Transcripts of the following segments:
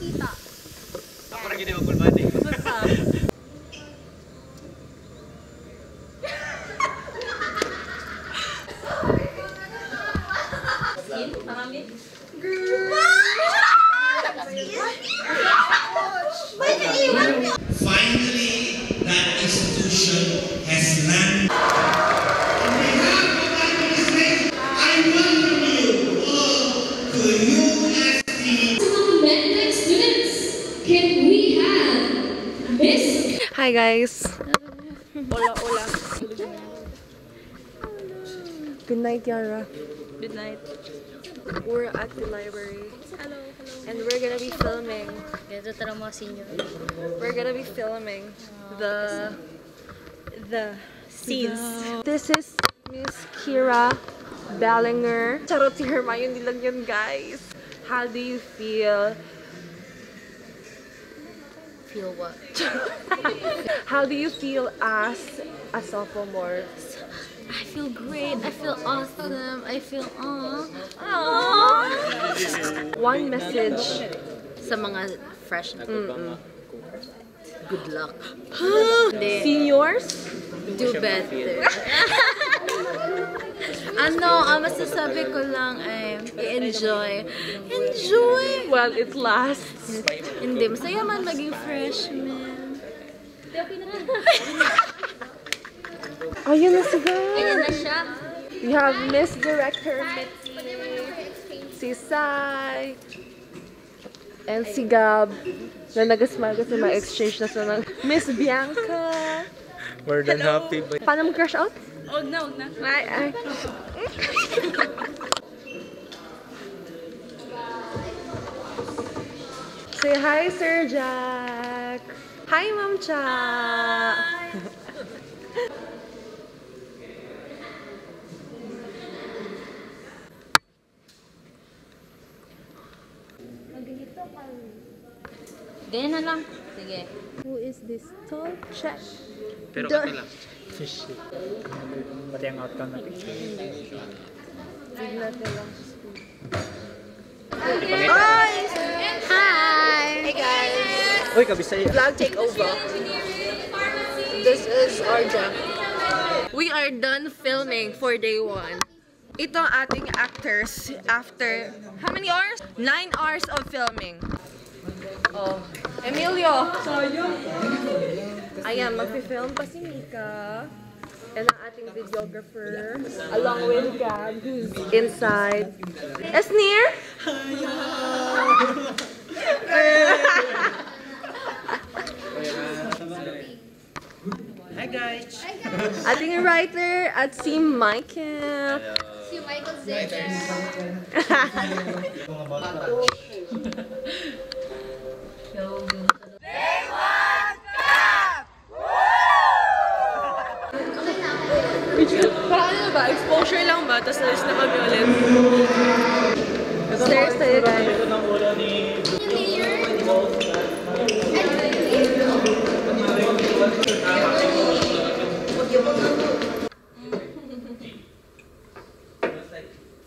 makita. Ako rin hindi magpulbati. Kusot pa. Skin? Marami? Finally, that institution has landed. On behalf of that administration, I welcome you all to UST. Medic students, can we have Miss? Hi guys. Hola, hola. Good night, Yara. Good night. We're at the library. Hello, hello. And we're gonna be filming. Ito tara mga senior. We're gonna be filming the scenes. This is Miss Kira Ballinger. Charot, si Hermione lang yun, guys. How do you feel? Feel what? How do you feel as a sophomore? I feel great. I feel awesome. I feel One message sa mga fresh na to. Good luck. Seniors? Do better. Masasabi ko lang ay enjoy. Enjoy! Well, it lasts. Hindi, masaya man maging freshman. Ayun na si guys. Ayan na siya. We have Miss Director Mitzi, si Sai, and si Gab, na nagasmagas na mga exchange na sa Miss Bianca. More than happy. Paano mag-crush out? Oh, no, na. Ay. Say hi, Sir Jack. Hi, Ma'am Cha. Ganyan na lang. Sige. Who is this tall chap? Pero kato lang. Fish. Pati ang outcome na picture. Hi! Hi! Hey guys! Uy, kabisaya. Vlog takeover. This is our job. We are done filming for day 1. Ito ang ating actors after how many hours? 9 hours of filming. Oh, Emilio! Ayan, mag-film pa si Mika. And ang ating videographer, along with Gab, who's inside. Esnir! Hi guys! Ating writer at si Michael. Si Michael Zeta. Parang ano ba? Exposure lang ba? Tapos nalis na kami ulit. Stairs tayo guys.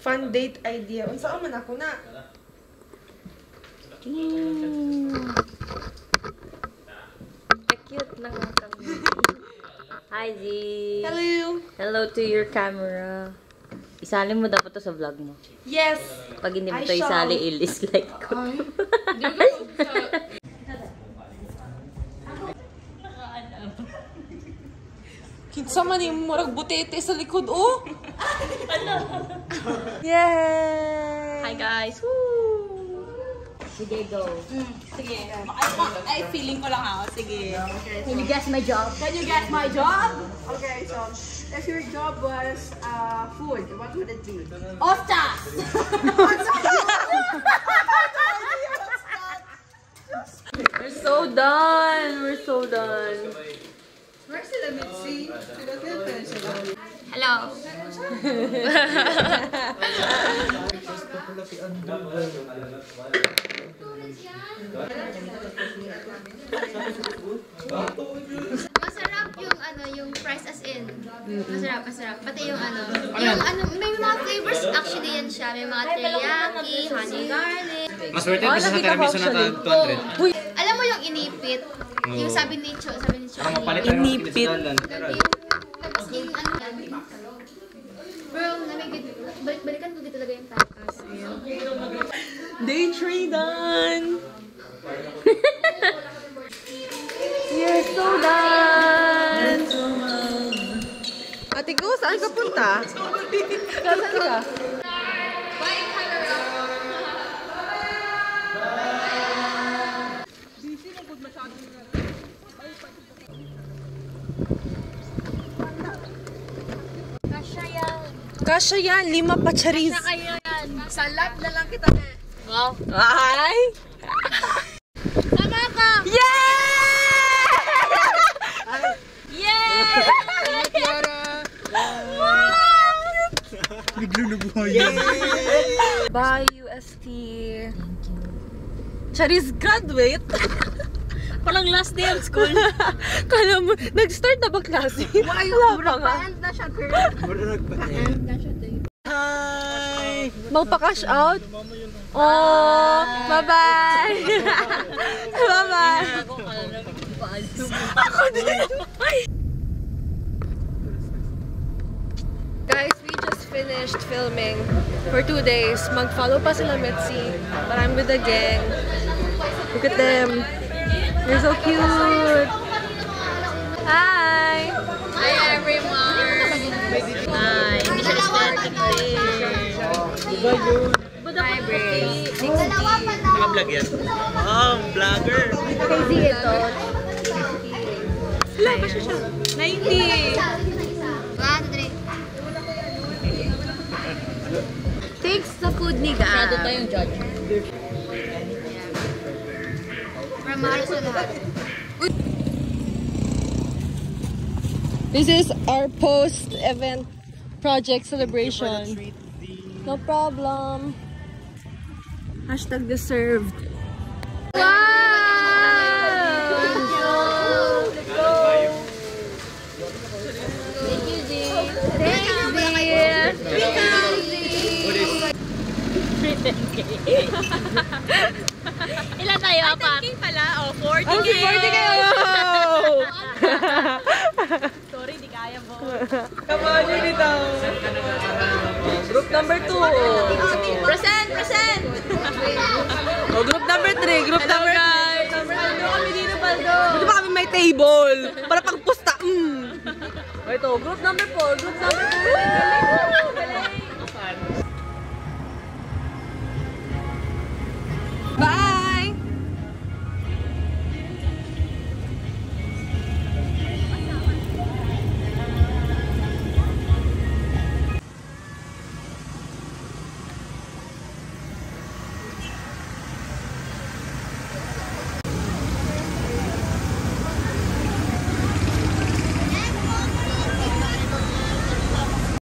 Fun date idea. Unsa man ako na? Cute lang ang kami. Hi, Z. Hello! Hello to your camera. Isali mo dapat to sa vlog mo. Yes! Pag hindi mo I to shall. isali, i-dislike ko. Kinsa man yung murag butete sa likod, oh! Yay! Hi, guys. Woo! Sige, go. Sige. Ay, feeling ko lang ako. Sige. Can you guess my job? Can you guess my job? Okay, so, if your job was food, what would it be? Ostas! We're so done! We're so done. Where's the Mitzi? Sila Philippines. Hello. Masarap yung yung fries as in. Masarap, masarap. Pati yung may mga flavors actually yan siya. May mga teriyaki, honey garlic. Maswerte pa siya sa tiramisu na 200. Uy, Alam mo yung inipit? Yung sabi ni Cho, Para mapalitan yung Inipit. Tapos yung ano yan. Bro, balik-balikan ko talaga yung tapas. day 3 done! You're so done! Ate Go, saan ka punta? Saan ka? Kasha yan, 5 pa charis. Sa lab na lang kita na. Wow. Ay! Sama ka! Yeah! Biglang nabuhay. Bye, UST. Charis graduate. Parang last day of school. Kala mo, nag-start na ba klase? Wala pa nga. Pa-end na siya, girl. Pa-end na siya, tayo. Hi! Magpa-cash out? Oh, bye-bye! Bye-bye! Ako din! Guys, we just finished filming for 2 days. Mag-follow pa sila Mitzi, but I'm with the gang. Look at them. They're so cute! Hi! Hi, everyone. Hi, Mission Aesthetic Day. Hi, Bray. Dalawa pa na. Naka-vlog yan. Oh, vlogger! Crazy ito. Wala pa siya. 90! Thanks sa food ni Gab. Masyado tayong judge. Ramari sa lahat. This is our post-event project celebration. No problem. Hashtag deserved. Wow! Thank you, Z. Ilan tayo, apat? 10K pala. Oh, 40K. Ang 40K! Sorry, di kaya mo. Come on, dito. Group number 2. Present! Present! Oh, group number 3. Group number 3. Paldo kami dito, Paldo. Dito pa kami may table. Para pagpusta. Ito, group number 4. Group number 4.